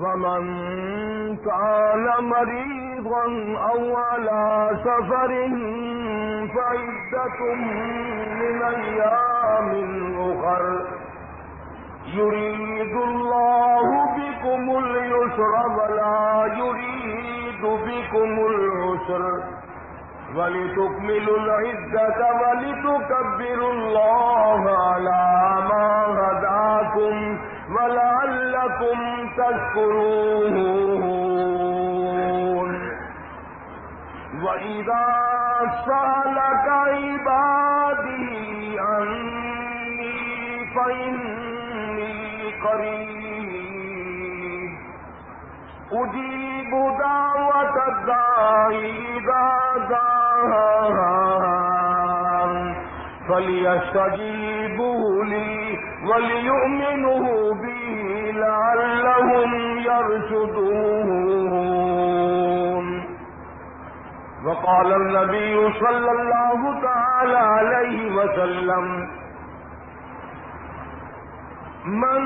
ومن كان مريضا أو على سفر فعدة من أيام أخر يريد الله بكم اليسر ولا يريد بكم العسر ولتكملوا العدة ولتكبروا الله على ما هداكم ولعلكم تشكرون وإذا سألك عبادي عني فإني قريب أجيب دعوة الداعي إذا دعان فليستجيبوا لي وليؤمنوا بي لعلهم يرشدون وقال النبي صلى الله تعالى عليه وسلم من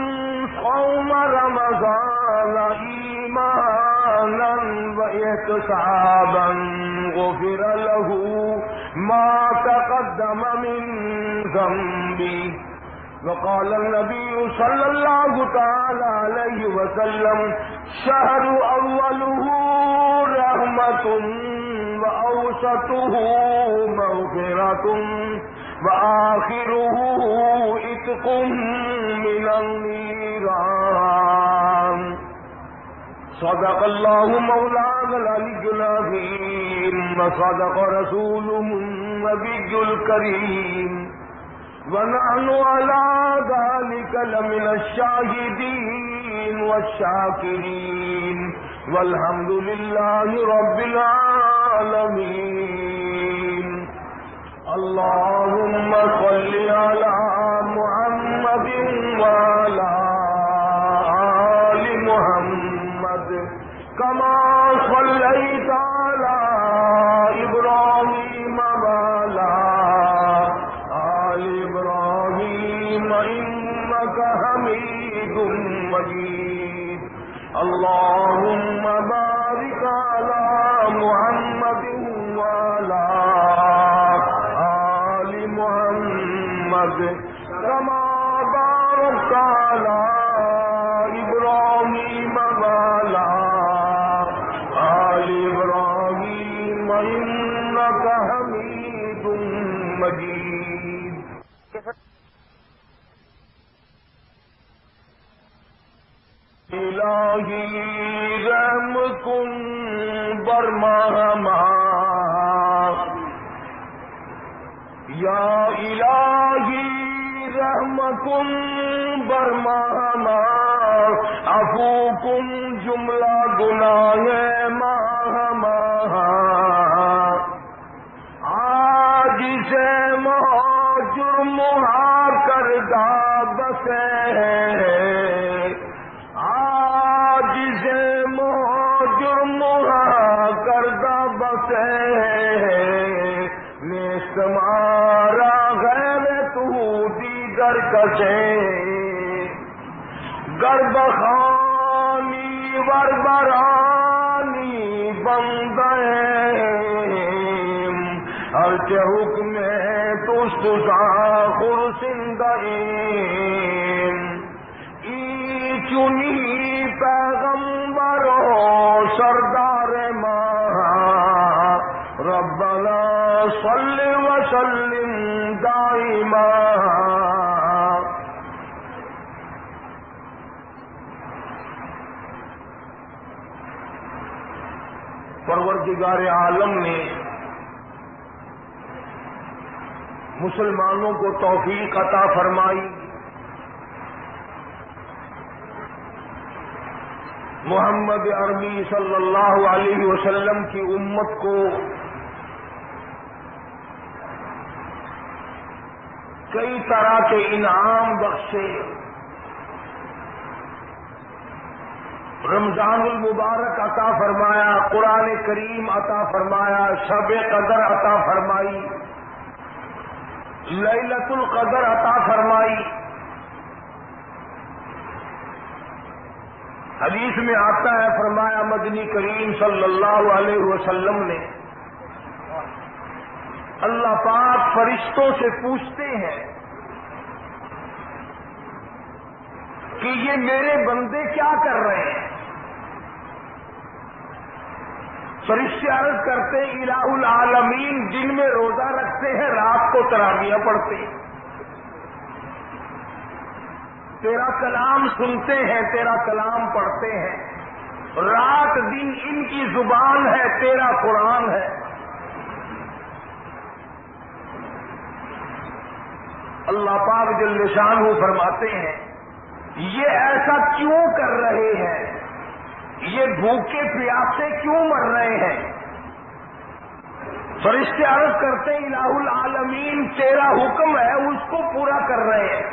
صوم رمضان إيمانا واحتسابا غفر له ما تقدم من ذنبه وقال النبي صلى الله تعالى عليه وسلم شهر أوله رحمة وأوسطه مغفرة وآخره عتق من النيران صدق الله مولانا العلي العظيم وصدق رسوله النبي الكريم ونحن على ذلك لمن الشاهدين والشاكرين والحمد لله رب العالمين اللهم صل على محمد وعلى آل محمد كما صليت على إبراهيم وعلى آل إبراهيم إنك حميد مجيد اللهم بارك على محمد وعلى آل محمد كما باركت على إبراهيم وعلى آل إبراهيم إنك حميد مجيد الہی رحم کن بر ماہ یا الہی رحم کن بر ماہ عفو کن جملہ گناہ ماہ آج سے جرم کردہ بسے کردہ بسے نیستمارا غیر تو دیگر کسے گربخانی وربرانی بندیم ہرچہ حکم تست ساخر سندیم ای چنی پیغمبر سردار ربنا صل وسلم دائما پروردگار عالم نے مسلمانوں کو توفیق عطا فرمائی، محمد عربی صلی اللہ علیہ وسلم کی امت کو کئی طرح کے انعام بخشے، رمضان المبارک عطا فرمایا، قرآن کریم عطا فرمایا، شب قدر عطا فرمائی، لیلۃ القدر عطا فرمائی، حدیث میں آتا ہے، فرمایا مدنی کریم صلی اللہ علیہ وسلم نے، اللہ پاک فرشتوں سے پوچھتے ہیں کہ یہ میرے بندے کیا کر رہے ہیں؟ فرشتے عرض کرتے ہیں الہ العالمین دن میں روزہ رکھتے ہیں، رات کو تراویح پڑھتے ہیں، تیرا کلام سنتے ہیں، تیرا کلام پڑھتے ہیں، رات دن ان کی زبان ہے، تیرا قرآن ہے۔ اللہ پاک جل شانہ فرماتے ہیں یہ ایسا کیوں کر رہے ہیں؟ یہ بھوکے پیاسے کیوں مر رہے ہیں؟ فرشتے عرض کرتے ہیں الہ العالمین تیرا حکم ہے، اس کو پورا کر رہے ہیں۔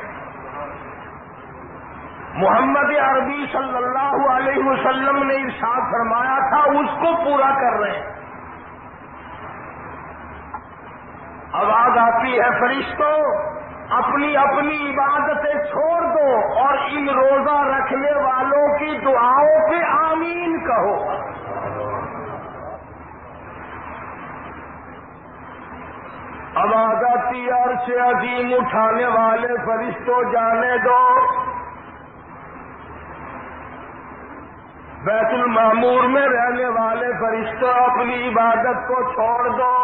محمد عربی صلی اللہ علیہ وسلم نے ارشاد فرمایا تھا، اس کو پورا کر رہے ہیں۔ آواز آتی ہے فرشتوں اپنی اپنی عبادتیں چھوڑ دو اور ان روزہ رکھنے والوں کی دعاؤں پہ آمین کہو۔ آواز آتی ہے عرش عظیم اٹھانے والے فرشتوں جانے دو، بیت المعمور میں رہنے والے فرشتوں اپنی عبادت کو چھوڑ دو،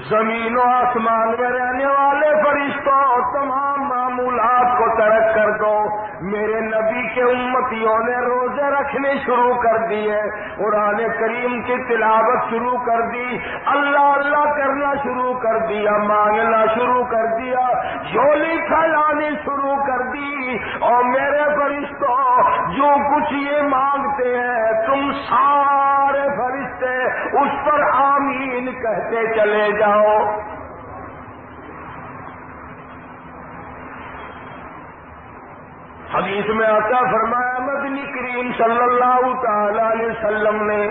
زمین و آسمان میں رہنے والے فرشتوں تمام معمولات کو ترک کر دو۔ میرے نبی کے امتیوں نے روزے رکھنے شروع کر دیے، قرآن کریم کی تلاوت شروع کر دی، اللہ اللہ کرنا شروع کر دیا، مانگنا شروع کر دیا، جھولی پھیلانی شروع کر دی، اور میرے فرشتوں جو کچھ یہ مانگتے ہیں تم سارے فرشتے اس پر آمین کہتے چلے جاؤ۔ حدیث میں آتا فرمایا مدنی کریم صلی اللہ تعالی علیہ وسلم نے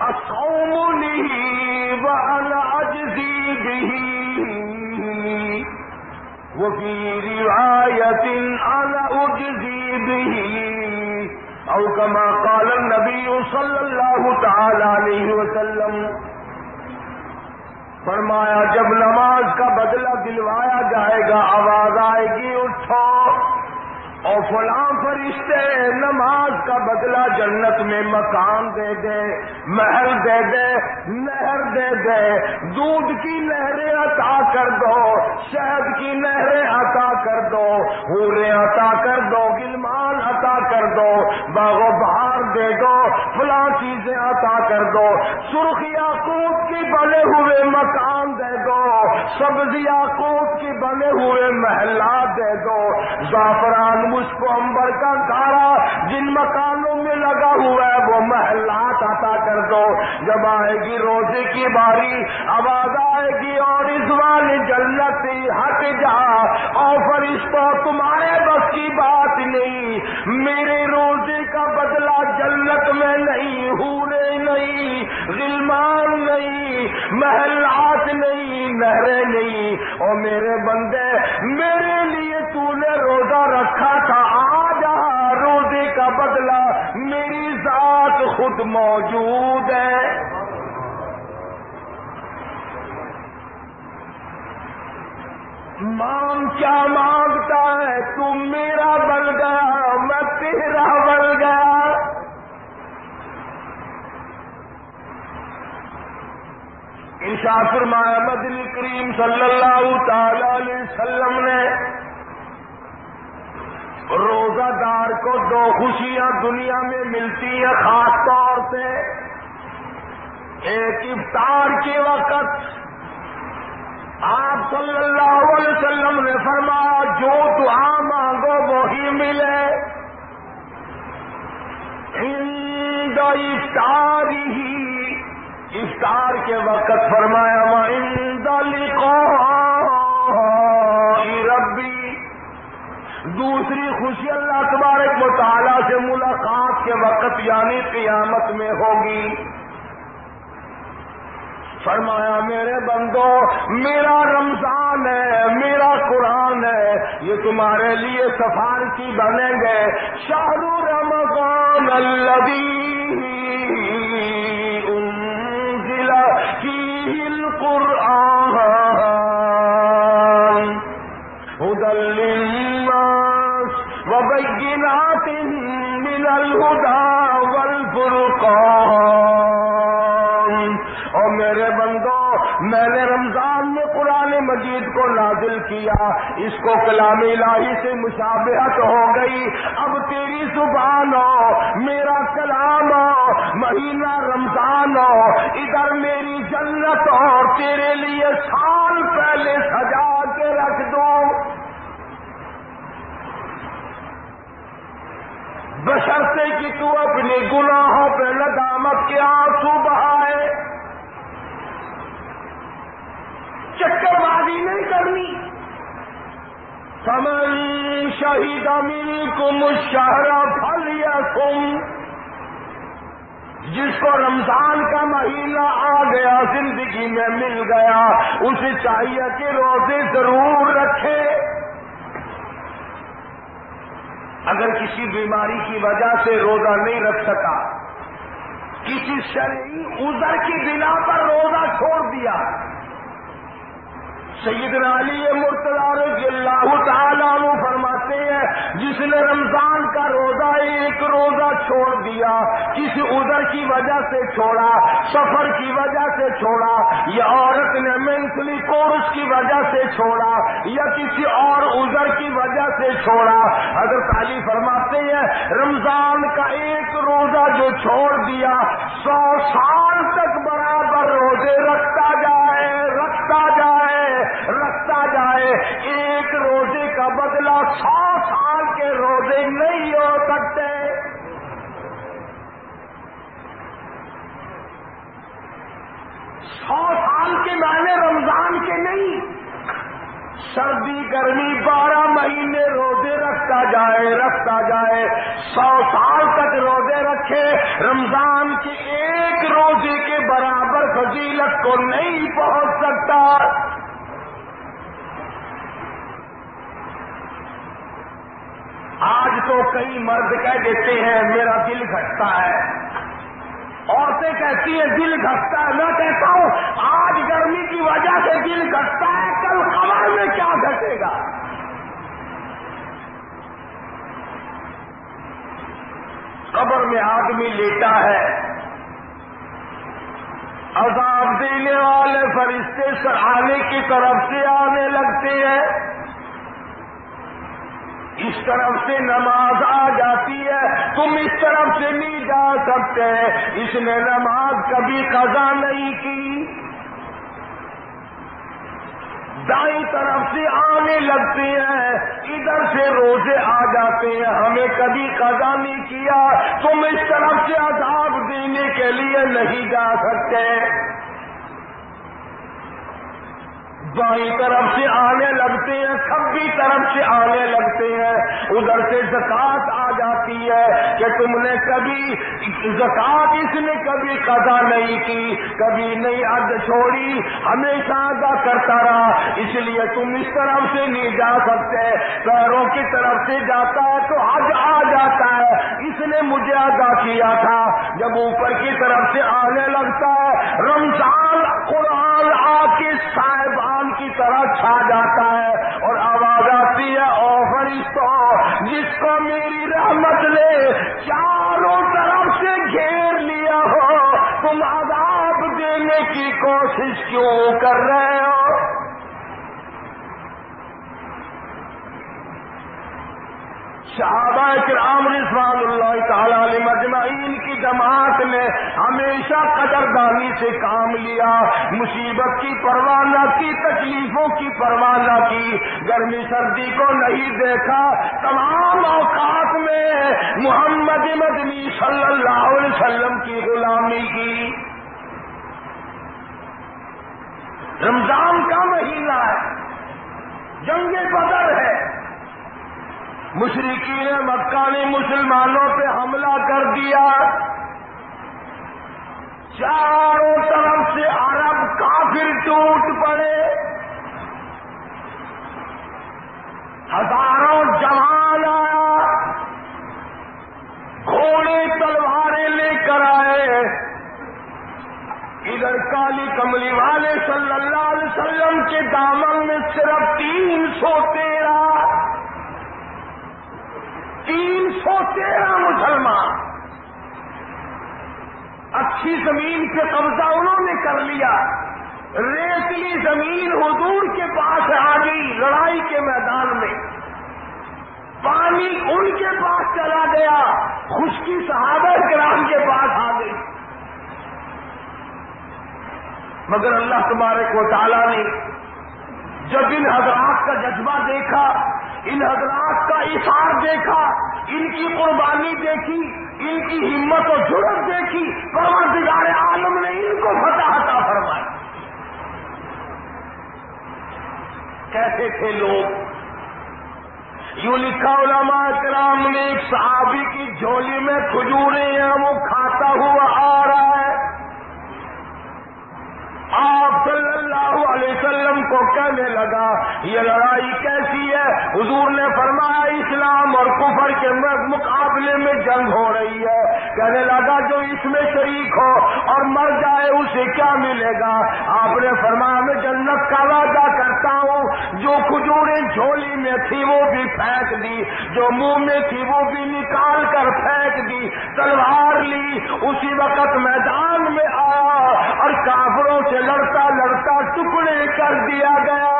الصوم لی وانا اجزی بہ وفی روایت انا اجزی بہ او کما قال النبی صلی اللہ تعالی علیہ وسلم۔ فرمایا جب نماز کا بدلہ دلوایا جائے گا آواز آئے گی اٹھو اور فلاں فرشتے نماز کا بدلہ جنت میں مکان دے دے، محل دے دے، نہر دے دے، دودھ کی نہریں عطا کر دو، شہد کی نہریں عطا کر دو، حوریں عطا کر دو، غلمان عطا کر دو، باغ و بہار دے دو، فلاں چیزیں عطا کر دو، سرخ یاقوت کی بنے ہوئے مکان دے دو، سبز یاقوت کی بنے ہوئے محلات دے دو، زعفران مشک و عنبر کا گارا جن مکانوں میں لگا ہوا ہے وہ محلات عطا کر دو۔ جب آئے گی روزے کی باری آواز آئے گی اور رضوان جنت ہٹ جا، اور فرشتوں تمہارے بس کی بات نہیں، میرے روزے کا بدلہ جنت میں نہیں، حوریں نہیں، غلمان نہیں، محلات نہیں، نہریں نہیں، اور میرے بندے میرے لیے تو نے روزہ رکھا تھا، آ جا روزے کا بدلہ میری ذات خود موجود ہے۔ مانگ کیا مانگتا ہے، تم میرا بن گیا میں تیرا بن گیا۔ ارشاد فرمایا مدنی کریم صلی اللہ تعالی علیہ وسلم نے روزہ دار کو دو خوشیاں دنیا میں ملتی ہیں خاص طور سے، ایک افطار کے وقت آپ صلی اللہ علیہ وسلم نے فرمایا جو دعا مانگو وہی ملے، عند افطارہ، افطار کے وقت فرمایا وعند لقاء ربی، دوسری خوشی اللہ تبارک و تعالی سے ملاقات کے وقت یعنی قیامت میں ہوگی۔ فرمایا میرے بندو میرا رمضان ہے، میرا قرآن ہے، یہ تمہارے لیے سفارشی بنیں گے. شہر رمضان الذی انزل فیہ القرآن ھدی للناس وبینات من الہدی والفرقان. اور میرے بندو، میں نے رمضان میں قرآن مجید کو نازل کیا، اس کو کلام الہی سے مشابہت ہو گئی. اب تیری زبان ہو، میرا کلام ہو، مہینہ رمضان ہو، ادھر میری جنت اور تیرے لیے سال پہلے سجا کے رکھ دو. بشرطے کہ تو اپنے گناہوں پہ ندامت کے آنسو بہائے. چکر بازی نہیں کرنی. فمن شہد منکم الشہر فلیصم. جس کو رمضان کا مہینہ آ گیا، زندگی میں مل گیا، اسے چاہیے کہ روزے ضرور رکھے. اگر کسی بیماری کی وجہ سے روزہ نہیں رکھ سکا، کسی شرعی عذر کی بنا پر روزہ چھوڑ دیا، سیدنا علی مرتضیٰ رضی اللہ تعالیٰ عنہ فرماتے ہیں جس نے رمضان کا روزہ ایک روزہ چھوڑ دیا، کسی عذر کی وجہ سے چھوڑا، سفر کی وجہ سے چھوڑا، یا عورت نے مینٹلی کورس کی وجہ سے چھوڑا، یا کسی اور عذر کی وجہ سے چھوڑا، حضرت علی فرماتے ہیں رمضان کا ایک روزہ جو چھوڑ دیا 100 سال تک برابر روزے رکھتا جائے، رکھتا جائے، رکھتا جائے. ایک روزے کا بدلہ 100 سال کے روزے نہیں ہو سکتے. سال کے معنی رمضان کے نہیں. سردی گرمی 12 مہینے روزے رکھتا جائے، رکھتا جائے، 100 سال تک روزے رکھے، رمضان کے ایک روزے کے برابر فضیلت کو نہیں پہنچ سکتا. آج تو کئی مرد کہہ دیتے ہیں میرا دل گھٹتا ہے، عورتیں کہتی ہیں دل گھٹتا ہے. میں کہتا ہوں آج گرمی کی وجہ سے دل گھٹتا ہے، کل قمر میں کیا گھٹے گا؟ قبر میں آدمی لیٹا ہے، عذاب دینے والے فرشتے سرانے کی طرف سے آنے لگتے ہیں، اس طرف سے نماز آ جاتی ہے، تم اس طرف سے نہیں جا سکتے، اس نے نماز کبھی قضا نہیں کی. دائیں طرف سے آنے لگتے ہیں، ادھر سے روزے آ جاتے ہیں، ہمیں کبھی قضا نہیں کیا، تم اس طرف سے عذاب دینے کے لیے نہیں جا سکتے. بائیں طرف سے آنے لگتے ہیں، کھبی طرف سے آنے لگتے ہیں، ادھر سے زکات آ جاتی ہے کہ تم نے کبھی زکات اس نے کبھی قضا نہیں کی، کبھی نہیں حد چھوڑی، ہمیشہ ادا کرتا رہا، اس لیے تم اس طرف سے نہیں جا سکتے. پیروں کی طرف سے جاتا ہے تو حج آ جاتا ہے، اس نے مجھے ادا کیا تھا. جب اوپر کی طرف سے آنے لگتا ہے، رمضان قرآن آ کے صاحبان کی طرح چھا جاتا ہے اور آواز آتی ہے او فرشتوں، جس کو میری رحمت نے چاروں طرف سے گھیر لیا ہو، تم عذاب دینے کی کوشش کیوں کر رہے ہو؟ صحابہ کرام رضوان اللہ تعالی علیہم اجمعین کی جماعت نے ہمیشہ قدردانی سے کام لیا، مصیبت کی پرواہ نہ کی، تکلیفوں کی پرواہ نہ کی، گرمی سردی کو نہیں دیکھا، تمام اوقات میں محمد مدنی صلی اللہ علیہ وسلم کی غلامی کی. رمضان کا مہینہ ہے، جنگ بدر ہے، مشرکین مکہ نے مسلمانوں پہ حملہ کر دیا، چاروں طرف سے عرب کافر ٹوٹ پڑے، 1000 مگر کالی کملی والے صلی اللہ علیہ وسلم کے دامن میں صرف 313 مسلمان، اچھی زمین پہ قبضہ انہوں نے کر لیا، ریتلی زمین حضور کے پاس آ گئی لڑائی کے میدان میں، پانی ان کے پاس چلا گیا، خشکی صحابہ کرام کے پاس آ گئی، مگر اللہ تبارک و تعالیٰ نے جب ان حضرات کا جذبہ دیکھا، ان حضرات کا اثار دیکھا، ان کی قربانی دیکھی، ان کی ہمت و جرأت دیکھی، پروردگار عالم نے ان کو فتح عطا فرمائی۔ کیسے تھے لوگ؟ یوں لکھا علماء کرام نے، ایک صحابی کی جھولی میں کھجوریں ہیں، وہ کھاتا ہوا آ رہا ہے، آپ صلی اللہ علیہ وسلم کو کہنے لگا یہ لڑائی کیسی ہے؟ حضور نے فرمایا اسلام اور کفر کے مقابلے میں جنگ ہو رہی ہے۔ کہنے لگا جو اس میں شریک ہو اور مر جائے اسے کیا ملے گا؟ آپ نے فرمایا میں جنت کا وعدہ کرتا ہوں، جو کھجوریں جھولی میں تھی وہ بھی پھینک دی، جو منہ میں تھی وہ بھی نکال کر پھینک دی، تلوار لی، اسی وقت میدان میں آیا اور کافروں سے لڑتا لڑتا ٹکڑے کر دیا گیا۔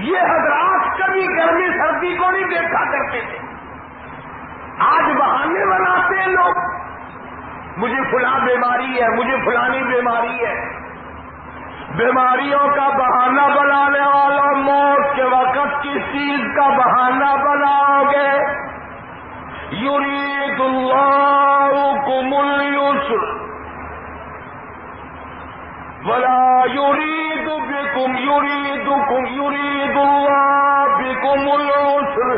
یہ حضرات کبھی گرمی سردی کو نہیں دیکھا کرتے تھے، آج بہانے بناتے ہیں لوگ، مجھے فلاں بیماری ہے، مجھے فلانی بیماری ہے۔ بیماریوں کا بہانہ بنانے والوں، موت کے وقت کس چیز کا بہانہ بناؤ گے؟ یرید اللہ بکم اليسر ولا یرید بکم یرید اللہ بکم العسر۔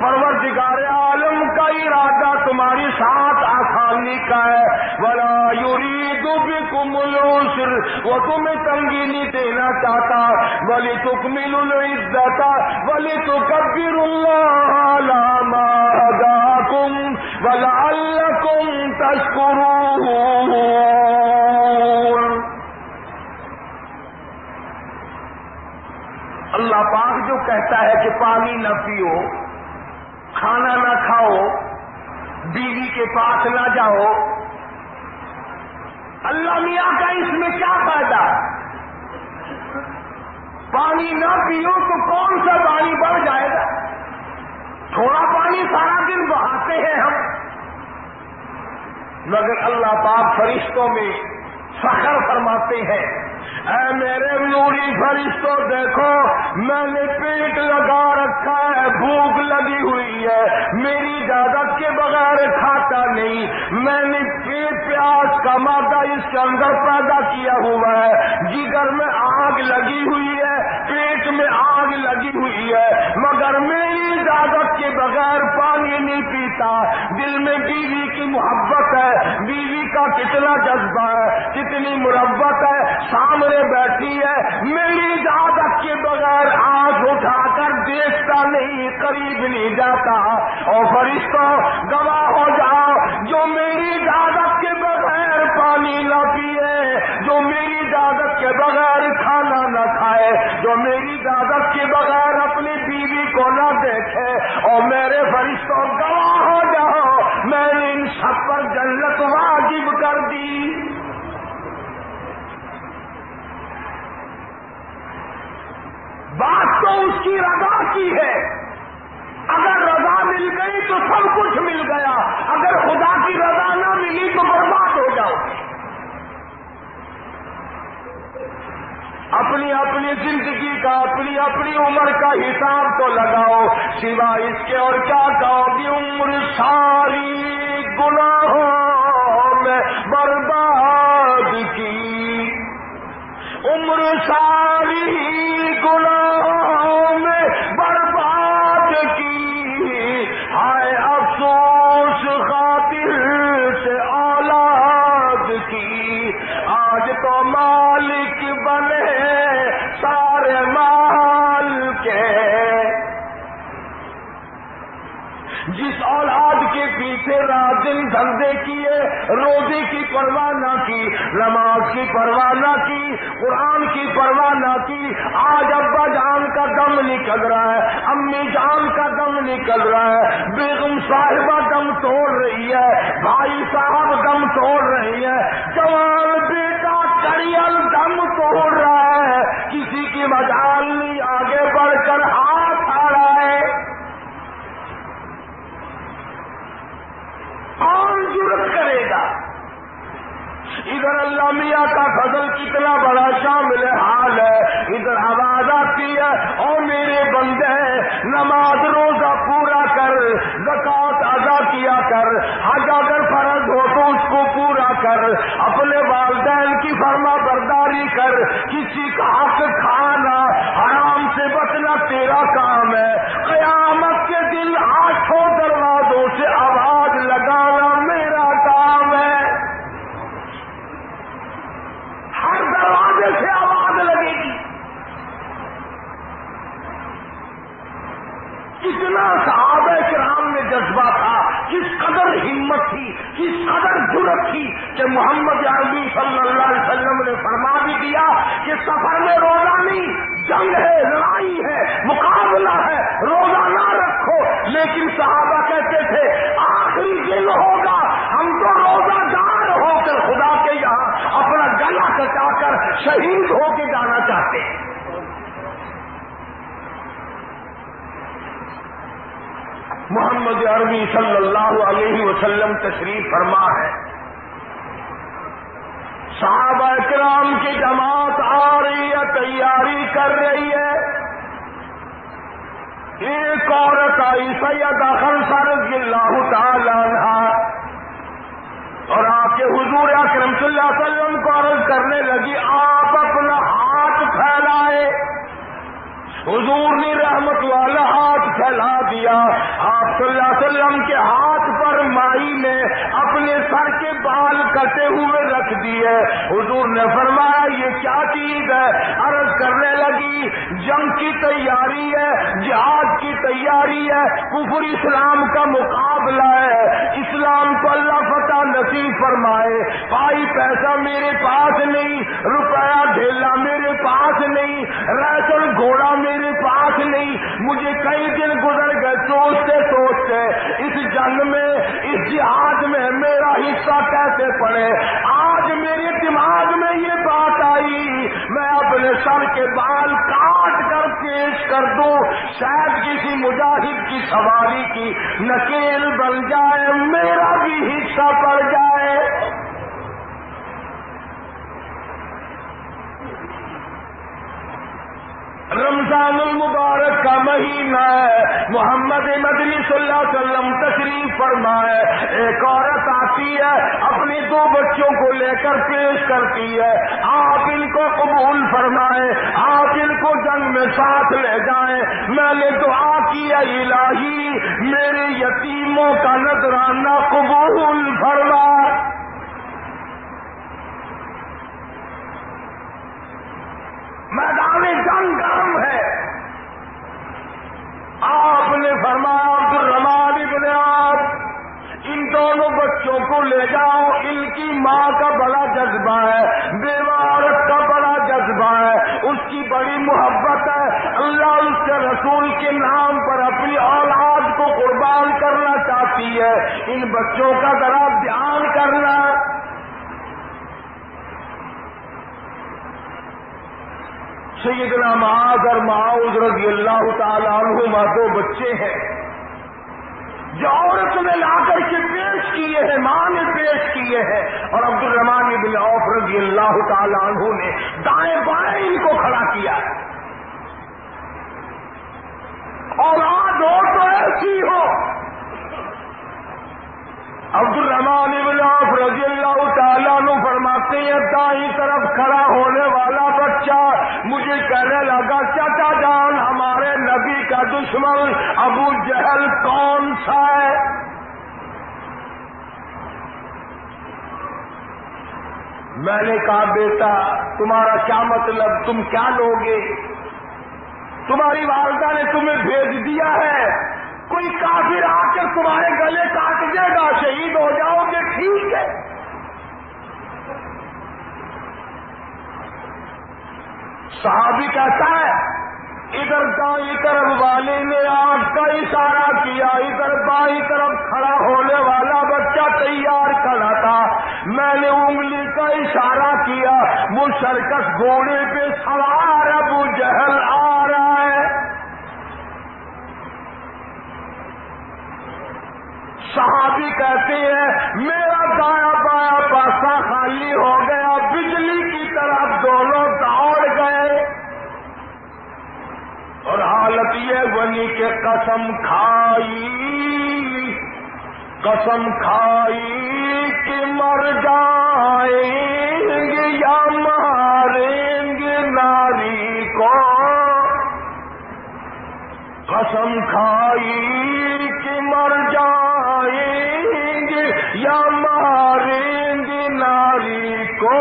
پروردگار عالم کا ارادہ تمہاری ساتھ آسانی کا ہے، ولا یرید بکم العسر، وہ تمہیں تنگی نہیں دینا چاہتا، ولتکملوا العدۃ ولتکبروا اللہ علی ما ہداکم ولعلکم تشکرون۔ اللہ پاک جو کہتا ہے کہ پانی نہ پیو، کھانا نہ کھاؤ، بیوی کے پاس نہ جاؤ، اللہ میاں کا اس میں کیا فائدہ؟ پانی نہ پیو تو کون سا پانی بڑھ جائے گا؟ تھوڑا پانی سارا دن بہاتے ہیں ہم، مگر اللہ پاک فرشتوں میں فخر فرماتے ہیں، اے میرے نوری فرشتوں دیکھو میں نے پیٹ لگا رکھا ہے، بھوک لگی ہوئی ہے، میری اجازت کے بغیر کھاتا نہیں، میں نے پیاس کا مادہ اس کے اندر پیدا کیا ہوا ہے، جگر میں آگ لگی ہوئی ہے، پیٹ میں آگ لگی ہوئی ہے، مگر میری اجازت کے بغیر پانی نہیں پیتا۔ دل میں بیوی کی محبت ہے، بیوی کا کتنا جذبہ ہے، کتنی مربت ہے، سامنے بیٹھی ہے، میری اجازت کے بغیر آنکھ اٹھا کر دیکھتا نہیں، قریب نہیں جاتا۔ اور فرشتوں گواہ ہو جاؤ، جو میری اجازت کے بغیر پانی نہ پیے، جو میری اجازت کے بغیر کھانا نہ کھائے، جو میری اجازت کے بغیر اپنی بیوی کو نہ دیکھے، اور میرے فرشتوں گواہ ہو جاؤ میں نے ان سب پر جنت واجب کر دی۔ بات تو اس کی رضا کی ہے، اگر رضا مل گئی تو سب کچھ مل گیا، اگر خدا کی رضا نہ ملی تو برباد ہو جاؤ۔ اپنی اپنی زندگی کا، اپنی اپنی عمر کا حساب تو لگاؤ، سوا اس کے اور کیا کہو گی؟ عمر ساری گناہوں میں برباد کی، عمر ساری گناہوں میں برباد کی، ہائے افسوس خاطر سے اولاد کی، آج تو مالک بنے سارے مال کے، جس اولاد کے پیچھے رات دن دھندے کیے، روزے کی پرواہ نہ کی، نماز کی پرواہ نہ کی، قرآن کی پرواہ نہ کی، آج ابا جان کا دم نکل رہا ہے، امی جان کا دم نکل رہا ہے، بیگم صاحبہ دم توڑ رہی ہے، بھائی صاحب دم توڑ رہی ہے، جوان بیٹا کڑیل دم توڑ رہا ہے، کسی کی مجال نہیں آگے بڑھ کر ہاتھ آ رہا ہے۔ کون جرت کرے گا؟ ادھر اللہ میاں کا فضل کتنا بڑا شامل حال ہے، ادھر آواز آتی ہے اور میرے بندے نماز روزہ پورا کر، زکوٰۃ ادا کیا کر، حج اگر فرض ہو تو اس کو پورا کر، اپنے والدین کی فرما برداری کر، کسی کا حق کھانا، حرام سے بچنا تیرا کام ہے۔ قیامت کے دن 8 دروازوں سے آواز لگانا میرا کام ہے۔ ہر دروازے سے آواز لگے گی۔ کتنا صحابہ کرام میں جذبہ تھا، کس قدر ہمت تھی، کس قدر جرأت تھی کہ محمد عربی صلی اللہ علیہ وسلم نے فرما بھی دیا کہ سفر میں روزہ نہیں، جنگ ہے، لڑائی ہے، مقابلہ ہے، روزہ نہ رکھو، لیکن صحابہ کہتے تھے آخری دن ہوگا، ہم تو روزہ دار ہو کر خدا کے یہاں اپنا گلا کٹا کر شہید ہو کے جانا چاہتے ہیں۔ محمد عربی صلی اللہ علیہ وسلم تشریف فرما ہے، صحابہ کرام کی جماعت آ رہی ہے، تیاری کر رہی ہے۔ ایک عورت آئی سیدہ خنسہ رضی اللہ تعالی عنہا اور آ کے حضور اکرم صلی اللہ علیہ وسلم کو عرض کرنے لگی آپ اپنا ہاتھ پھیلائے۔ حضور نے رحمت والا ہاتھ پھیلا دیا، آپ صلی اللہ علیہ وسلم کے ہاتھ پر مائی نے اپنے سر کے بال کٹے ہوئے رکھ دیے۔ حضور نے فرمایا یہ کیا چیز ہے؟ عرض کرنے لگی جنگ کی تیاری ہے، جہاد کی تیاری ہے، کفر اسلام کا مقابلہ ہے، اسلام کو اللہ فتح نصیب فرمائے۔ بھائی پیسہ میرے پاس نہیں، روپیہ ڈھیلا میرے پاس نہیں، ریشن گھوڑا میرے پاس نہیں، مجھے کئی دن گزر گئے سوچتے سوچتے اس جنگ میں، اس جہاد میں میرا حصہ کیسے پڑے۔ آج میرے دماغ میں یہ بات آئی میں اپنے سر کے بال کاٹ کر پیش کر دوں، شاید کسی مجاہد کی سواری کی نکیل بن جائے، میرا بھی حصہ پڑ جائے۔ رمضان المبارک کا مہینہ ہے، محمد مدنی صلی اللہ علیہ وسلم تشریف فرمائے، ایک عورت آتی ہے اپنے 2 بچوں کو لے کر پیش کرتی ہے، آپ ان کو قبول فرمائیں، آپ ان کو جنگ میں ساتھ لے جائیں۔ میں نے دعا کی الہی میرے یتیموں کا نذرانہ قبول فرما۔ میدان جنگ گرم ہے، آپ نے فرمایا عبدالرحمن ابن عوف ان دونوں بچوں کو لے جاؤ، ان کی ماں کا بڑا جذبہ ہے، بیوہ عورت کا بڑا جذبہ ہے، اس کی بڑی محبت ہے، اللہ اس کے رسول کے نام پر اپنی اولاد کو قربان کرنا چاہتی ہے، ان بچوں کا ذرا دھیان کرنا۔ سیدنا معاذ اور معاذ رضی اللہ تعالیٰ عنہما 2 بچے ہیں جو عورت نے لا کر کے پیش کیے ہیں، ماں نے پیش کیے ہیں، اور عبدالرحمن بن عوف رضی اللہ تعالیٰ عنہ نے دائیں بائیں ان کو کھڑا کیا ہے۔ اولاد ہو تو ایسی ہو۔ عبدالرحمن بن عوف رضی اللہ تعالیٰ عنہ فرماتے ہیں دائیں طرف کھڑا ہونے والا بچہ مجھے کہنے لگا چچا جان ہمارے نبی کا دشمن ابو جہل کون سا ہے؟ میں نے کہا بیٹا تمہارا کیا مطلب، تم کیا لوگے؟ تمہاری والدہ نے تمہیں بھیج دیا ہے کوئی کافر آ کر تمہارے گلے کاٹ دے گا، شہید ہو جاؤ گے، ٹھیک ہے۔ صحابی کہتا ہے ادھر دائیں طرف والے نے آنکھ کا اشارہ کیا، ادھر بائیں طرف کھڑا ہونے والا بچہ تیار کھڑا تھا، میں نے انگلی کا اشارہ کیا، وہ سرکس گھوڑے پہ سوار ابو جہل آ رہا ہے۔ صحابی کہتے ہیں میرا دایاں بایاں پاسا خالی ہو گیا، بجلی کی طرف دونوں دوڑ گئے، اور حالت یہ بنی کہ قسم کھائی کہ مر جائیں گے یا ماریں گے ناری کو، قسم کھائی کہ مر جائیں گے یا ماریں گے ناری کو،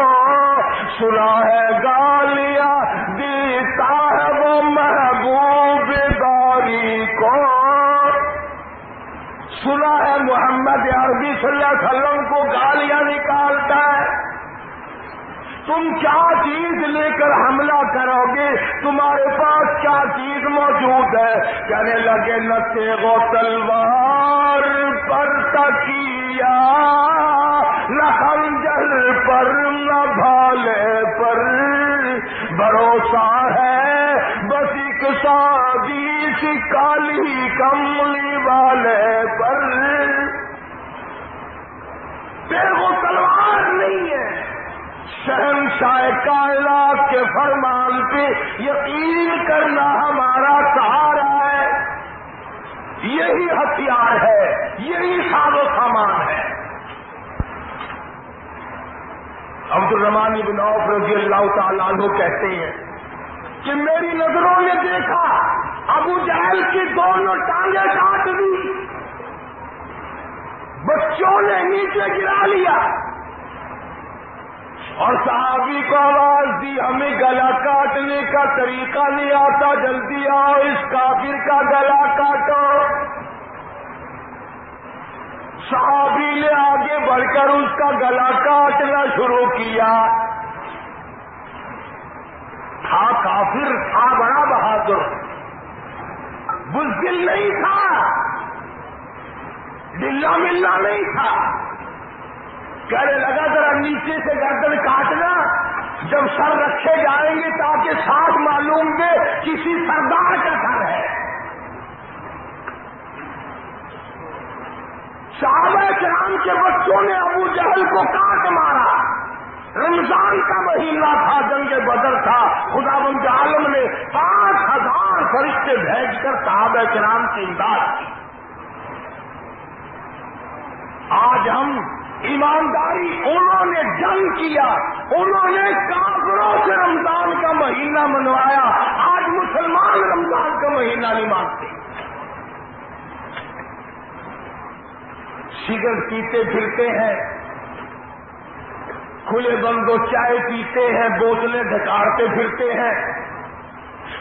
سنا ہے گالیاں دیتا ہے وہ محبوب داری کو، سنا ہے محمد عربی صلی اللہ علیہ وسلم کو گالیاں نکالتا ہے، تم کیا چیز لے کر حملہ کرو گے، تمہارے پاس کیا چیز موجود ہے؟ کہنے لگے نہ تیغ و تلوار پر تکیہ، نہ خنجر پر نہ بھالے پر، بھروسہ ہے بس ایک سادی سی کالی کملی والے پر، تیغ و تلوار نہیں ہے، شہنشاہ کائنات کے فرمان پہ یقین کرنا ہمارا سہارا ہے، یہی ہتھیار ہے، یہی ساز و سامان ہے۔ عبد الرحمن بن عوف رضی اللہ تعالیٰ عنہ کہتے ہیں کہ میری نظروں نے دیکھا ابو جہل کی دونوں ٹانگیں کاٹ دی، بچوں نے نیچے گرا لیا، اور صحابی کو آواز دی ہمیں گلا کاٹنے کا طریقہ نہیں آتا، جلدی آؤ اس کافر کا گلا کاٹو۔ صحابی نے آگے بڑھ کر اس کا گلا کاٹنا شروع کیا، تھا کافر، تھا بڑا بہادر، بزدل نہیں تھا، ڈلا ملا نہیں تھا، کہنے لگا ذرا نیچے سے گردن کاٹنا، جب سر رکھے جائیں گے تاکہ ساتھ معلوم دے کسی سردار کا سر ہے۔ صحابہ کرام کے بچوں نے ابو جہل کو کاٹ مارا، رمضان کا مہینہ تھا، جنگ بدر تھا، خداوند عالم نے 5000 فرشتے بھیج کر صحابہ کرام کی امداد کی۔ آج ہم ایمانداری، انہوں نے جنگ کیا، انہوں نے کافروں سے رمضان کا مہینہ منوایا، آج مسلمان رمضان کا مہینہ نہیں مانتے، سگریٹ پیتے پھرتے ہیں، کھلے بندوں چائے پیتے ہیں، بوتلیں ڈھکارتے پھرتے ہیں۔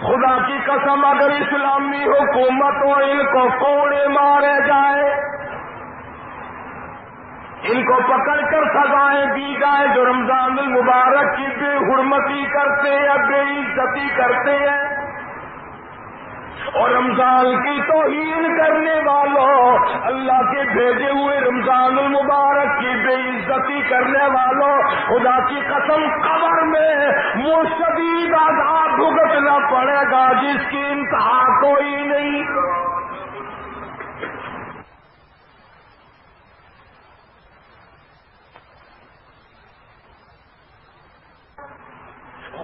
خدا کی قسم اگر اسلامی حکومت ہو ان کو کوڑے مارے جائے، ان کو پکڑ کر سزائیں دی جائیں جو رمضان المبارک کی بے حرمتی کرتے ہیں، بے عزتی کرتے ہیں، اور رمضان کی توہین کرنے والوں، اللہ کے بھیجے ہوئے رمضان المبارک کی بے عزتی کرنے والوں، خدا کی قسم قبر میں وہ شدید عذاب بھگتنا پڑے گا جس کی انتہا کوئی نہیں۔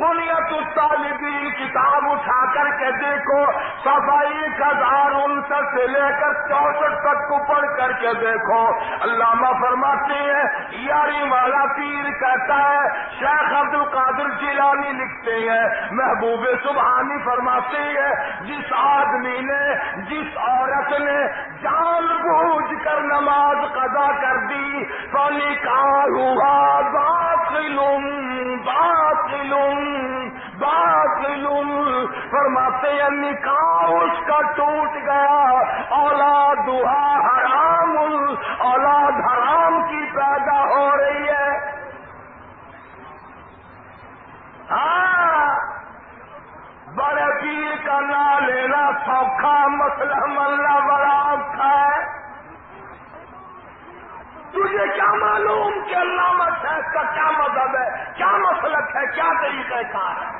بنیت الطالبین کتاب اٹھا کر کے دیکھو، صفحہ 1059 سے لے کر 64 تک کو پڑھ کر کے دیکھو، علامہ فرماتے ہیں، یاری والا پیر کہتا ہے، شیخ عبد القادر جیلانی لکھتے ہیں، محبوب سبحانی فرماتے ہیں، جس آدمی نے، جس عورت نے جان بوجھ کر نماز قضا کر دی، فنکاحها باطل باطل باطل فرماتے ہیں نکاح اس کا ٹوٹ گیا، اولاد حرام، اولاد حرام کی پیدا ہو رہی ہے۔ ہاں، بڑے پیر کا نام لینا سوکھا، مسئلہ ملنا بڑا اوکھا ہے۔ تجھے کیا معلوم کہ علامہ شیخ کا کیا مذہب ہے، کیا مسلک ہے، کیا طریقہ کار ہے؟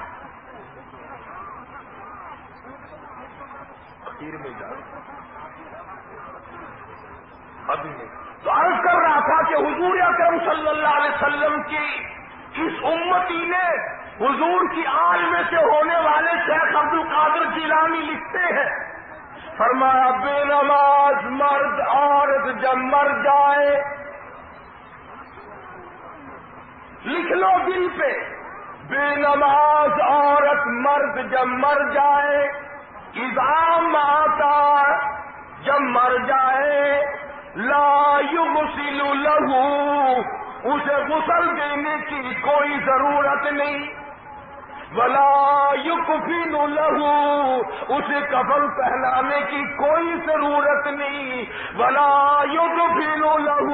فقیر میں جا ابھی نہیں تو عرض کر رہا تھا کہ حضور اکرم صلی اللہ علیہ وسلم کی اس امتی نے حضور کی آل میں سے ہونے والے شیخ عبد القادر جیلانی لکھتے ہیں، فرمایا بے نماز مرد عورت جب مر جائے، لکھ لو دل پہ، بے نماز عورت مرد جب مر جائے، اذا ماتا جب مر جائے، لا یغسل لہ اسے غسل دینے کی کوئی ضرورت نہیں، ولا یکفن لہ اسے کفن پہنانے کی کوئی ضرورت نہیں، ولا یدفن لہ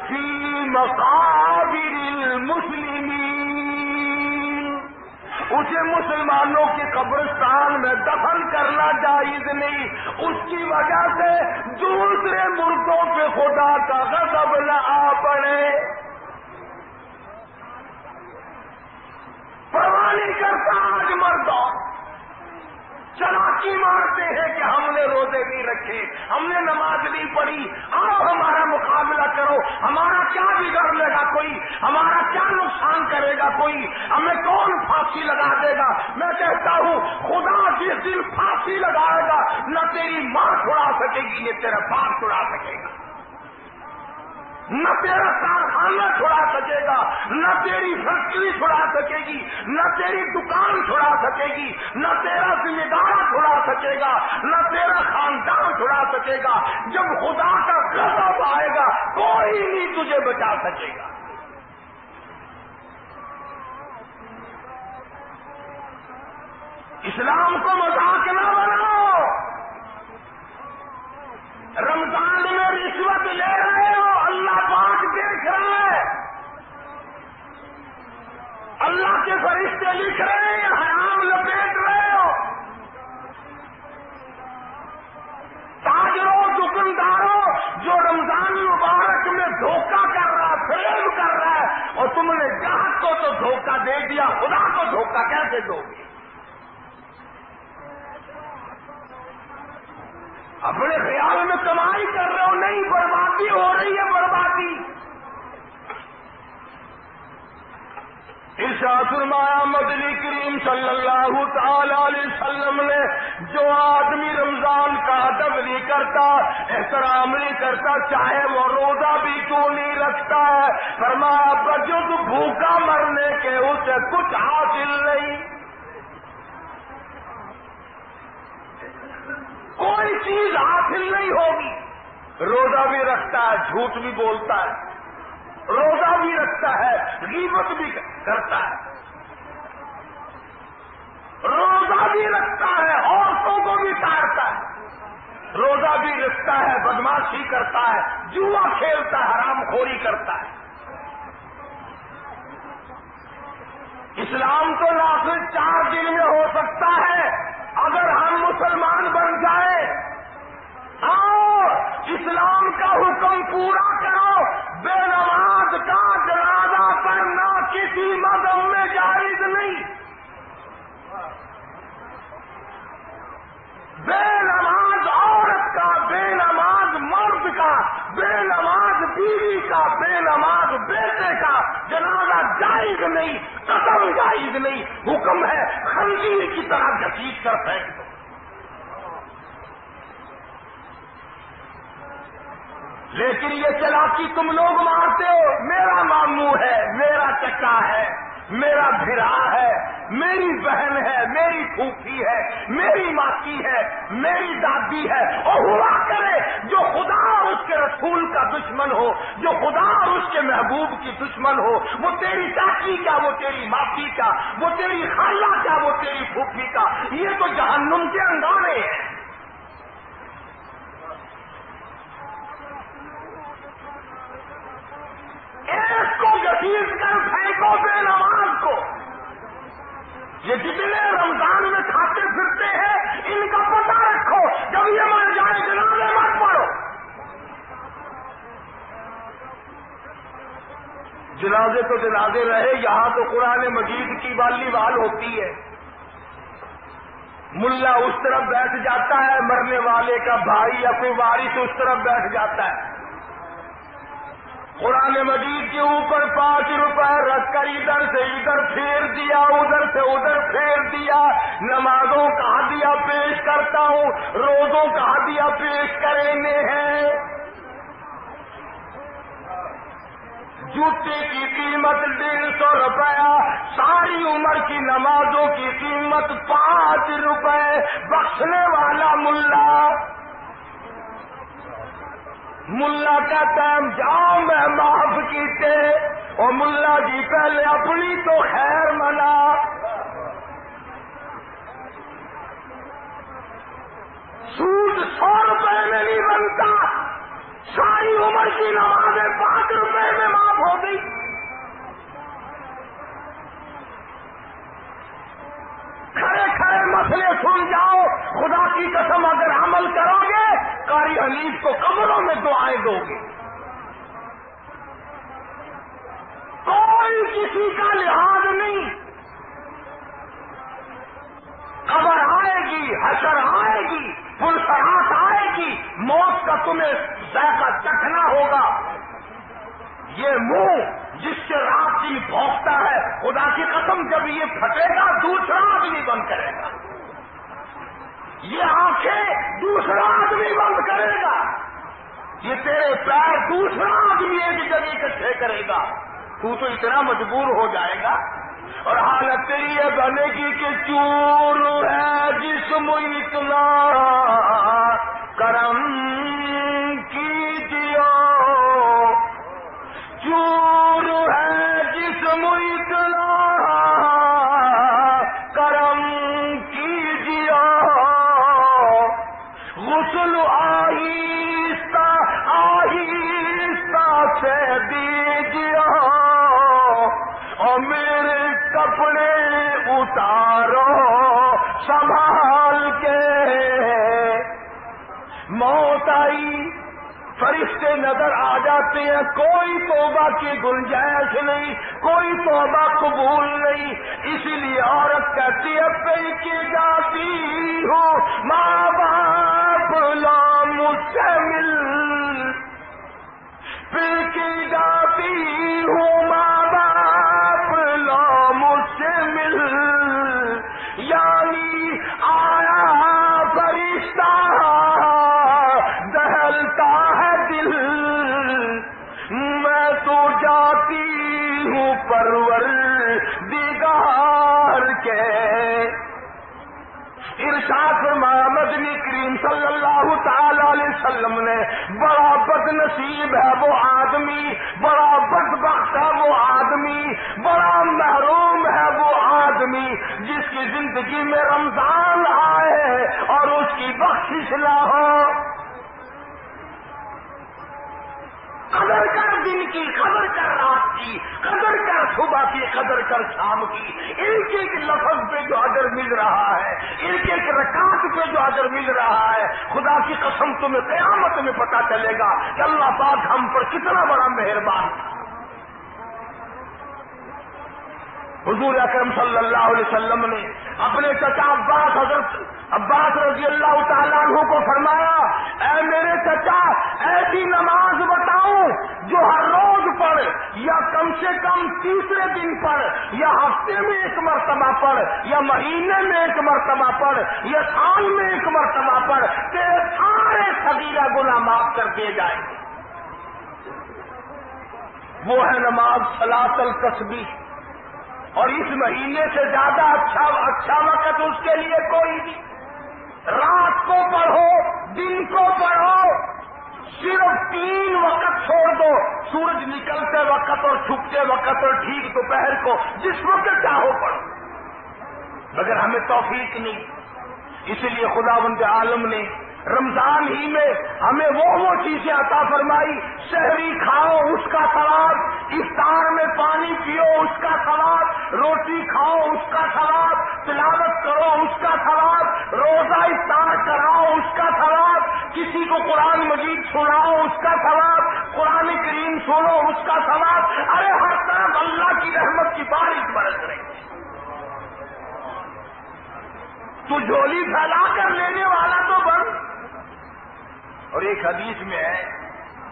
فی مقابر المسلمین اسے مسلمانوں کے قبرستان میں دفن کرنا جائز نہیں، اس کی وجہ سے دوسرے ملکوں پہ خدا کا غضب نہ آ پڑے۔ پرواہ نہیں کرتا آج مردوں، چلاکی مارتے ہیں کہ ہم نے روزے نہیں رکھے، ہم نے نماز نہیں پڑھی، آؤ ہمارا مقابلہ کرو، ہمارا کیا بگاڑ لے گا کوئی، ہمارا کیا نقصان کرے گا کوئی، ہمیں کون پھانسی لگا دے گا؟ میں کہتا ہوں خدا جس دن پھانسی لگائے گا نہ تیری ماں چھڑا سکے گی نہ تیرا باپ چھڑا سکے گا، نہ تیرا کارخانہ چھڑا سکے گا، نہ تیری فیکٹری چھڑا سکے گی، نہ تیری دکان چھڑا سکے گی، نہ تیرا ذمہ دار چھڑا سکے گا، نہ تیرا خاندان چھڑا سکے گا۔ جب خدا کا غضب آئے گا کوئی نہیں تجھے بچا سکے گا۔ اسلام کو مذاق نہ بناؤ، رمضان میں رشوت لے رہے ہو، اللہ پاک دیکھ رہا ہے، اللہ کے فرشتے لکھ رہے ہیں، حرام لپیٹ رہے ہو۔ تاجروں دکانداروں جو رمضان مبارک میں دھوکہ کر رہا ہے، فریب کر رہا ہے، اور تم نے گاہک کو تو دھوکہ دے دیا، خدا کو دھوکہ کیسے دو گے؟ اپنے خیال میں کمائی کر رہے ہو، نہیں، بربادی ہو رہی ہے، بربادی۔ ارشاد فرمایا مدنی کریم صلی اللہ تعالی علیہ وسلم نے، جو آدمی رمضان کا ادب نہیں کرتا، احترام نہیں کرتا، چاہے وہ روزہ بھی کیوں نہیں رکھتا ہے، فرمایا بجز بھوکا مرنے کے اسے کچھ حاصل نہیں، کوئی چیز حاصل نہیں ہوگی۔ روزہ بھی رکھتا ہے، جھوٹ بھی بولتا ہے، روزہ بھی رکھتا ہے، غیبت بھی کرتا ہے، روزہ بھی رکھتا ہے، عورتوں کو بھی تارتا ہے، روزہ بھی رکھتا ہے، بدماشی کرتا ہے، جوا کھیلتا ہے، حرام خوری کرتا ہے۔ اسلام تو نافذ 4 دن میں ہو سکتا ہے اگر ہم مسلمان بن جائیں۔ آؤ اسلام کا حکم پورا کرو، بے نماز کا جنازہ پڑھنا کسی مذہب میں جائز نہیں، بے نماز عورت کا، بے نماز مرد کا، بے نماز بیوی کا، بے نماز بیٹے کا جنازہ جائز نہیں، قدم جائز نہیں، حکم ہے خنزیر کی طرح گھسیٹ کر پھینک دو۔ لیکن یہ چلاکی تم لوگ مارتے ہو، میرا ماموں ہے، میرا چچا ہے، میرا بھرا ہے، میری بہن ہے، میری پھوپھی ہے، میری ماسی ہے، میری دادی ہے، اور ہوا کرے جو خدا اور اس کے رسول کا دشمن ہو، جو خدا اور اس کے محبوب کی دشمن ہو، وہ تیری چاچی کا، وہ تیری ماسی کا، وہ تیری خالہ کا، وہ تیری پھوپھی کا، یہ تو جہنم کے انگارے ہیں. ایک کو گھسیٹ کر پھینکو بے نماز کو. یہ جتنے رمضان میں کھاتے پھرتے ہیں ان کا پتہ رکھو، جب یہ مر جائے جنازے مت پڑھو. جنازے تو جنازے رہے، یہاں تو قرآن مجید کی والی وال ہوتی ہے. ملا اس طرف بیٹھ جاتا ہے، مرنے والے کا بھائی یا کوئی وارث اس طرف بیٹھ جاتا ہے. قرآن مجید کے اوپر 5 روپے رکھ کر ادھر سے ادھر پھیر دیا، ادھر سے ادھر پھیر دیا. نمازوں کا ہدیہ پیش کرتا ہوں، روزوں کا ہدیہ پیش کرنے ہیں. جوتے کی قیمت 150 روپیہ، ساری عمر کی نمازوں کی قیمت 5 روپے. بخشنے والا ملا کہتا ہے جاؤ میں معاف کیتے، اور ملا جی پہلے اپنی تو خیر منا. سود 100 روپے میں نہیں بنتا، ساری عمر کی نمازیں 5 روپے میں معاف ہو گئی. کھڑے کھڑے مسئلے سن جاؤ، خدا کی قسم اگر عمل کرو گے قاری حنیف کو قبروں میں دعائیں دو گے. کوئی کسی کا لحاظ نہیں. قبر آئے گی، حشر آئے گی، پلسرات آئے گی، موت کا تمہیں ذائقہ چکھنا ہوگا. یہ منہ جس سے رات دن بھونکتا ہے، خدا کی قسم جب یہ پھٹے گا دوسرا آدمی بند کرے گا. یہ آنکھیں دوسرا آدمی بند کرے گا. یہ تیرے پیر دوسرا آدمی ایک جگہ اکٹھے کرے گا. تو اتنا مجبور ہو جائے گا، اور حالت تیری یہ بنے گی کہ چور ہے جسم اتنا کرم کیجیے، چور ہے جسم اتنا کرم کیجیے، غسل آہستہ آہستہ سے دیجیے، اور میرے کپڑے اتارو سنبھال کے. موت آئی، فرشتے نظر آ جاتے ہیں، کوئی توبہ کی گنجائش نہیں، کوئی توبہ قبول نہیں. اسی لیے عورت کہتی ہے پہ کے جاتی ہوں ماں باپ لا مجھ سے مل، پہ کے جاتی ہوں ماں باپ لا مجھ سے مل. یعنی آیا فرشتہ دہلتا ہے دل، میں تو جاتی ہوں پروردگار کے. ارشاد فرمایا مدنی کریم صلی اللہ تعالی علیہ وسلم نے، بڑا بد نصیب ہے وہ آدمی، بڑا بدبخت ہے وہ آدمی، بڑا محروم ہے وہ آدمی جس کی زندگی میں رمضان آئے اور اس کی بخشش نہ ہو. قدر کر دن کی، قدر کر رات کی، قدر کر صبح کی، قدر کر شام کی. ایک ایک لفظ پہ جو اجر مل رہا ہے، ایک ایک رکعت پہ جو اجر مل رہا ہے، خدا کی قسم تمہیں قیامت میں پتہ چلے گا کہ اللہ پاک ہم پر کتنا بڑا مہربان تھا. حضور اکرم صلی اللہ علیہ وسلم نے اپنے چچا عباس، حضرت عباس رضی اللہ تعالیٰ عنہ کو فرمایا، اے میرے چچا ایسی نماز بتاؤں جو ہر روز پڑھ، یا کم سے کم تیسرے دن پڑھ، یا ہفتے میں 1 مرتبہ پڑھ، یا مہینے میں 1 مرتبہ پڑھ، یا سال میں 1 مرتبہ پڑھ، تیرے سارے صغیرہ گناہ معاف کر دیے جائیں گے. وہ ہے نماز صلاۃ التسبیح. اور اس مہینے سے زیادہ اچھا وقت اس کے لیے کوئی نہیں. رات کو پڑھو، دن کو پڑھو، صرف 3 وقت چھوڑ دو، سورج نکلتے وقت اور چھپتے وقت اور ٹھیک دوپہر کو، جس وقت چاہو پڑھو. مگر ہمیں توفیق نہیں. اس لیے خداوند عالم نے رمضان ہی میں ہمیں وہ چیزیں عطا فرمائی. سحری کھاؤ اس کا ثواب, افطار میں پانی پیو اس کا ثواب, روٹی کھاؤ اس کا ثواب, تلاوت کرو اس کا ثواب, روزہ افطار کراؤ اس کا ثواب, کسی کو قرآن مجید سناؤ اس کا ثواب, قرآن کریم سنو اس کا ثواب. ارے ہر طرف اللہ کی رحمت کی بارش برس رہی ہے. تو جھولی پھیلا کر لینے والا تو بن. اور ایک حدیث میں ہے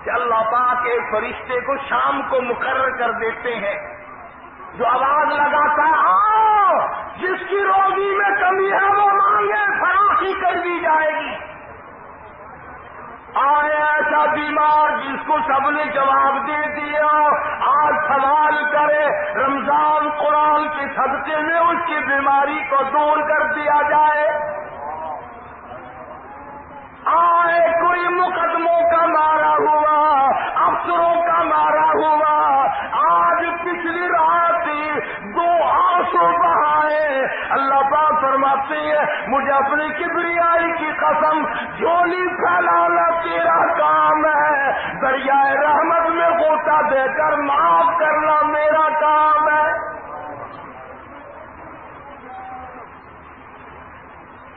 کہ اللہ پاک ایک فرشتے کو شام کو مقرر کر دیتے ہیں جو آواز لگاتا ہے آؤ جس کی روزی میں کمی ہے وہ مانگے فراخی کر دی جائے گی. آئے ایسا بیمار جس کو سب نے جواب دے دیا آج سوال کرے رمضان قرآن کے صدقے میں اس کی بیماری کو دور کر دیا جائے. آئے کوئی مقدموں کا مارا ہوا, افسروں کا مارا ہوا, آج پچھلی رات 2 آنسو بہائے. اللہ پاک فرماتے ہیں مجھے اپنی کبریائی کی قسم جھولی پھیلانا تیرا کام ہے, دریائے رحمت میں غوطہ دے کر معاف کرنا میرا کام ہے.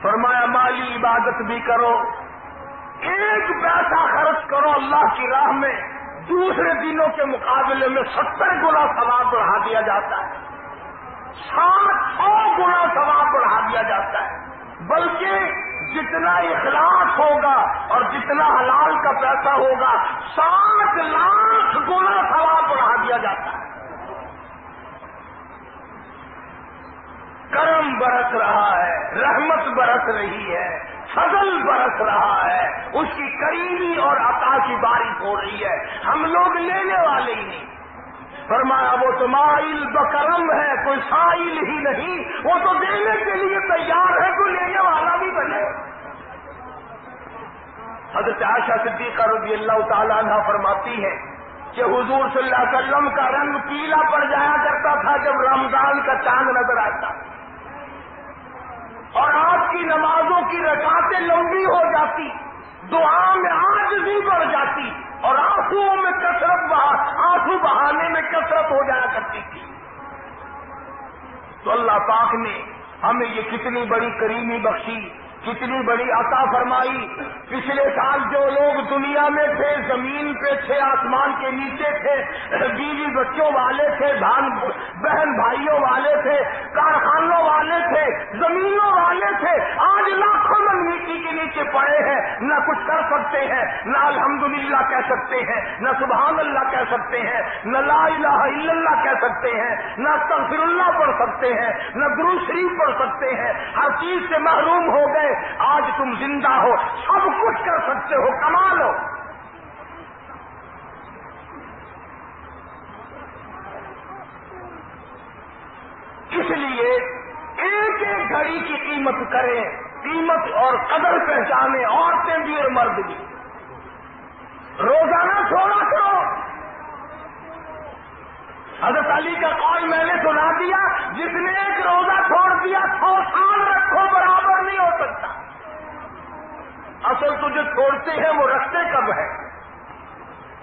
فرمایا مالی عبادت بھی کرو, 1 پیسہ خرچ کرو اللہ کی راہ میں, دوسرے دنوں کے مقابلے میں 70 گنا ثواب بڑھا دیا جاتا ہے, 100 گنا ثواب بڑھا دیا جاتا ہے. بلکہ جتنا اخلاص ہوگا اور جتنا حلال کا پیسہ ہوگا 60 لاکھ گنا ثواب بڑھا دیا جاتا ہے. کرم برس رہا ہے, رحمت برس رہی ہے, فضل برس رہا ہے, اس کی کریمی اور عطا کی بارش ہو رہی ہے. ہم لوگ لینے والے ہی نہیں. فرمایا وہ تو مائل بکرم ہے, کوئی سائل ہی نہیں, وہ تو دینے کے لیے تیار ہے, کوئی لینے والا بھی بنے. حضرت عائشہ صدیقہ رضی اللہ تعالیٰ عنہ فرماتی ہے کہ حضور صلی اللہ علیہ وسلم کا رنگ پیلا پڑ جایا کرتا تھا جب رمضان کا چاند نظر آتا, اور آپ کی نمازوں کی رکعتیں لمبی ہو جاتی, دعا میں عاجزی بڑھ جاتی, اور آنسوؤں میں آنسو بہانے میں کثرت ہو جایا کرتی تھی. تو اللہ پاک نے ہمیں یہ کتنی بڑی کریمی بخشی, کتنی بڑی عطا فرمائی. پچھلے سال جو لوگ دنیا میں تھے, زمین پہ تھے, آسمان کے نیچے تھے, بیوی بچوں والے تھے, بہن بھائیوں والے تھے, کارخانوں والے تھے, زمینوں والے تھے, آج لاکھوں من مٹی کے نیچے پڑے ہیں, نہ کچھ کر سکتے ہیں, نہ الحمدللہ کہہ سکتے ہیں, نہ سبحان اللہ کہہ سکتے ہیں, نہ لا الہ الا اللہ کہہ سکتے ہیں, نہ استغفر اللہ پڑھ سکتے ہیں, نہ درود شریف پڑھ سکتے ہیں, ہر چیز سے محروم ہو گئے. آج تم زندہ ہو, سب کچھ کر سکتے ہو, کمال ہو. اس لیے ایک ایک گھڑی کی قیمت کریں, قیمت اور قدر پہچانے, عورتیں بھی اور مرد بھی. روزانہ چھوڑا کرو. حضرت علی کا قول میں نے سنا دیا, جس نے ایک روزہ چھوڑ دیا 100 سال رکھو برابر نہیں ہو سکتا. اصل تو جو چھوڑتے ہیں وہ رکھتے کب ہے.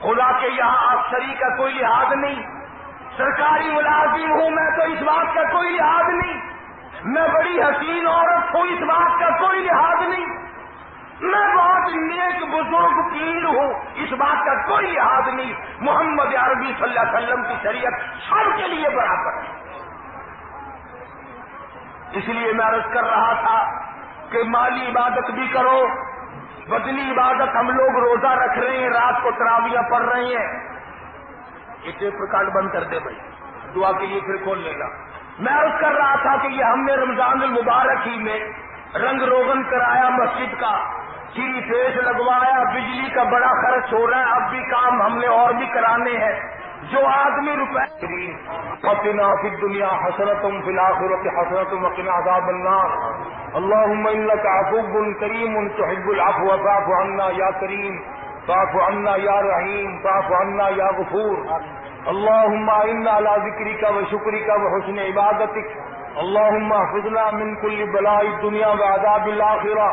خدا کے یہاں افسری کا کوئی لحاظ نہیں, سرکاری ملازم ہوں میں تو اس بات کا کوئی لحاظ نہیں, میں بڑی حسین عورت ہوں اس بات کا کوئی لحاظ نہیں, میں بہت نیک بزرگ پیر ہوں اس بات کا کوئی لحاظ نہیں. محمد عربی صلی اللہ علیہ وسلم کی شریعت سب کے لیے برابر ہے. اس لیے میں عرض کر رہا تھا کہ مالی عبادت بھی کرو, بدنی عبادت. ہم لوگ روزہ رکھ رہے ہیں, رات کو تراویح پڑھ رہے ہیں. یہ ٹیپ ریکارڈ بند کر دے بھائی, دعا کے لیے پھر کھول لینا. میں عرض کر رہا تھا کہ یہ ہم نے رمضان المبارک ہی میں رنگ روغن کرایا, مسجد کا چیری پیش لگوایا, بجلی کا بڑا خرچ ہو رہا ہے, اب بھی کام ہم نے اور بھی کرانے ہیں. جو آدمی روپے وقنا فی الدنیا حسنۃ فی الآخرۃ حسنۃ وقنا عذاب النار. اللهم انك عفو کریم تحب العفو فاعف عنا یا کریم, فاعف عنا یا رحیم, فاعف عنا یا غفور. اللهم انا على ذکرک و شکرک و حسن عبادتک اللهم احفظنا من كل بلاء الدنيا وعذاب الآخرة.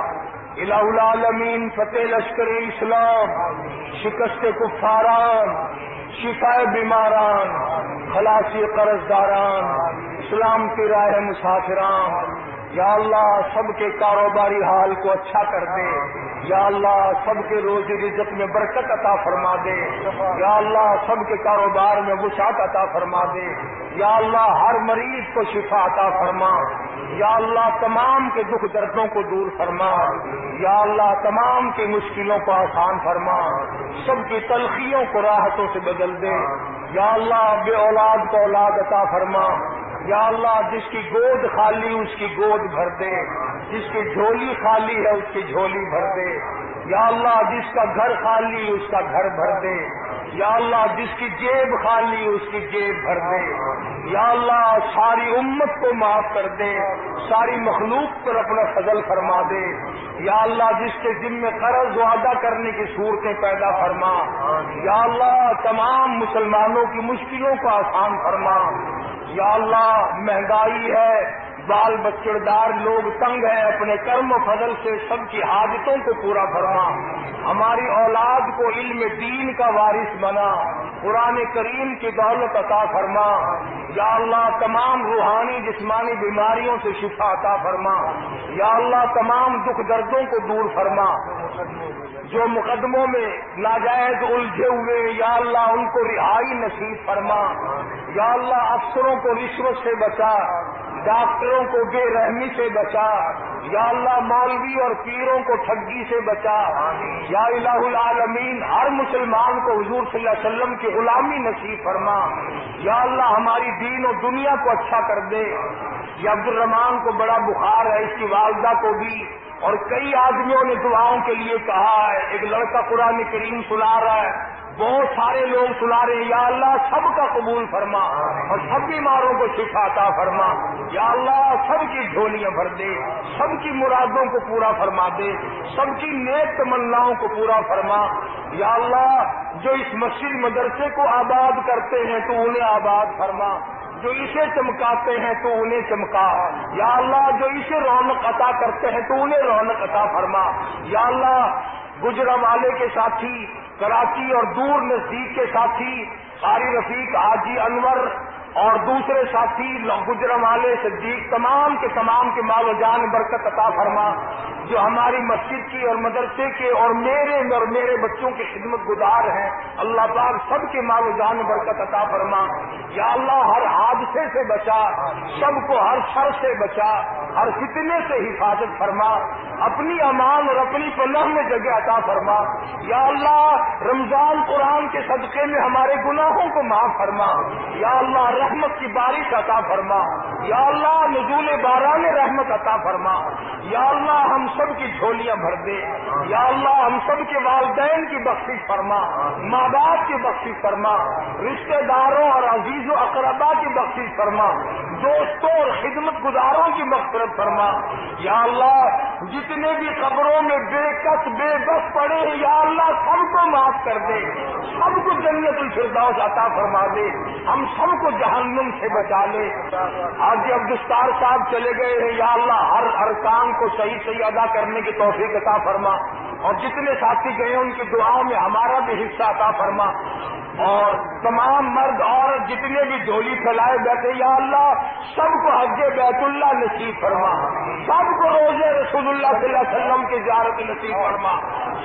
الہ العالمین فتح لشکر اسلام، شکست کفاران، شفاء بیماران، خلاصی قرضداران، اسلام کی راہ مسافران. یا اللہ سب کے کاروباری حال کو اچھا کر دے. یا اللہ سب کے روزی رزق میں برکت عطا فرما دے. یا اللہ سب کے کاروبار میں وسعت عطا فرما دے. یا اللہ ہر مریض کو شفا عطا فرما. یا اللہ تمام کے دکھ دردوں کو دور فرما. یا اللہ تمام کی مشکلوں کو آسان فرما. سب کی تلخیوں کو راحتوں سے بدل دے. یا اللہ بے اولاد کو اولاد عطا فرما. یا اللہ جس کی گود خالی اس کی گود بھر دے. جس کی جھولی خالی ہے اس کی جھولی بھر دے. یا اللہ جس کا گھر خالی اس کا گھر بھر دے. یا اللہ جس کی جیب خالی اس کی جیب بھر دے. یا اللہ ساری امت کو معاف کر دے. ساری مخلوق پر اپنا فضل فرما دے. یا اللہ جس کے ذمے قرض وعدہ کرنے کی صورتیں پیدا فرما. یا اللہ تمام مسلمانوں کی مشکلوں کو آسان فرما. یا اللہ مہنگائی ہے، بال بچڑدار لوگ تنگ ہیں، اپنے کرم و فضل سے سب کی حاجتوں کو پورا فرما. ہماری اولاد کو علم دین کا وارث بنا. قرآن کریم کی دولت عطا فرما. یا اللہ تمام روحانی جسمانی بیماریوں سے شفا عطا فرما. یا اللہ تمام دکھ دردوں کو دور فرما. جو مقدموں میں ناجائز الجھے ہوئے یا اللہ ان کو رہائی نصیب فرما. یا اللہ افسروں کو رشوت سے بچا، ڈاکٹروں کو بے رحمی سے بچا. یا اللہ مولوی اور پیروں کو ٹھگی سے بچا. یا الہ العالمین ہر مسلمان کو حضور صلی اللہ علیہ وسلم کی غلامی نصیب فرما. یا اللہ ہماری دین و دنیا کو اچھا کر دے. یہ عبد الرحمان کو بڑا بخار ہے، اس کی والدہ کو بھی، اور کئی آدمیوں نے دعاؤں کے لیے کہا ہے. ایک لڑکا قرآن کریم سنا رہا ہے، بہت سارے لوگ سنا رہے ہیں. یا اللہ سب کا قبول فرما اور سب بیماروں کو شفا عطا فرما. یا اللہ سب کی جھولیاں بھر دے، سب کی مرادوں کو پورا فرما دے، سب کی نیک تمناؤں کو پورا فرما. یا اللہ جو اس مسجد مدرسے کو آباد کرتے ہیں تو انہیں آباد فرما. جو اسے چمکاتے ہیں تو انہیں چمکا. یا اللہ جو اسے رونق عطا کرتے ہیں تو انہیں رونق عطا فرما. یا اللہ گجرانوالے کے ساتھی، کراچی اور دور نزدیک کے ساتھی، قاری رفیق حاجی انور اور دوسرے ساتھی گجرانوالے صدیق، تمام کے مال و جان برکت عطا فرما. جو ہماری مسجد کی اور مدرسے کے اور میرے بچوں کی خدمت گزار ہیں، اللہ پاک سب کے مال و جان برکت عطا فرما. یا اللہ ہر حادثے سے بچا، سب کو ہر شر سے بچا، ہر فتنے سے حفاظت فرما. اپنی امان اور اپنی پناہ میں جگہ عطا فرما. یا اللہ رمضان قرآن کے صدقے میں ہمارے گناہوں کو معاف فرما. یا اللہ رحمت کی بارش عطا فرما. یا اللہ نزول باران رحمت عطا فرما. یا اللہ ہم سب کی جھولیاں بھر دے. یا اللہ ہم سب کے والدین کی بخشش فرما، ماں باپ کی بخشش فرما، رشتہ داروں اور عزیز و اقربا کی بخشش فرما، دوستوں اور خدمت گزاروں کی مغفرت فرما. یا اللہ جتنے بھی قبروں میں بے کس بے بس پڑے ہیں یا اللہ سب کو معاف کر دے، سب کو جنت الفردوس عطا فرما دے، ہم سب کو جہنم سے بچا لے. آج عبدالستار صاحب چلے گئے ہیں، یا اللہ ہر ارکان کو صحیح ادا کرنے کی توفیق عطا فرما. اور جتنے ساتھی گئے ان کی دعاؤں میں ہمارا بھی حصہ عطا فرما. اور تمام مرد عورت جتنے بھی جھولی پھیلائے بیٹھے یا اللہ سب کو حج بیت اللہ نصیب فرما، سب کو روزے رسول اللہ صلی اللہ علیہ وسلم کی زیارت نصیب فرما،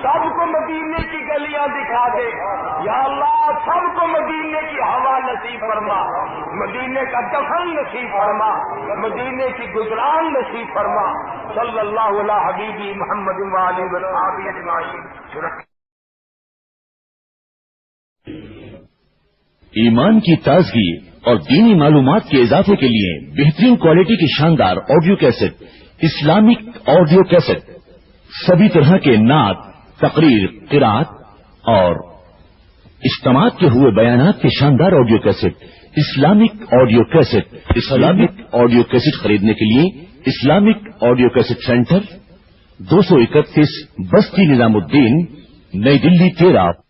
سب کو مدینے کی گلیاں دکھا دے. یا اللہ سب کو مدینے کی ہوا نصیب فرما، مدینے کا دفن نصیب فرما، مدینے کی گزران نصیب فرما. صلی اللہ علیہ حبیبی محمد وآلہ وصحبہ اجمعین. ایمان کی تازگی اور دینی معلومات کے اضافے کے لیے بہترین کوالٹی کی شاندار audio cassette, Islamic audio cassette, سبھی طرح کے نعت، تقریر، قرات اور اجتماعات کے ہوئے بیانات کے شاندار audio cassette, Islamic audio cassette. Islamic audio cassette خریدنے کے لیے اسلامک آڈیو کیسٹ سینٹر 231 بستی نظام الدین، نئی دلی 13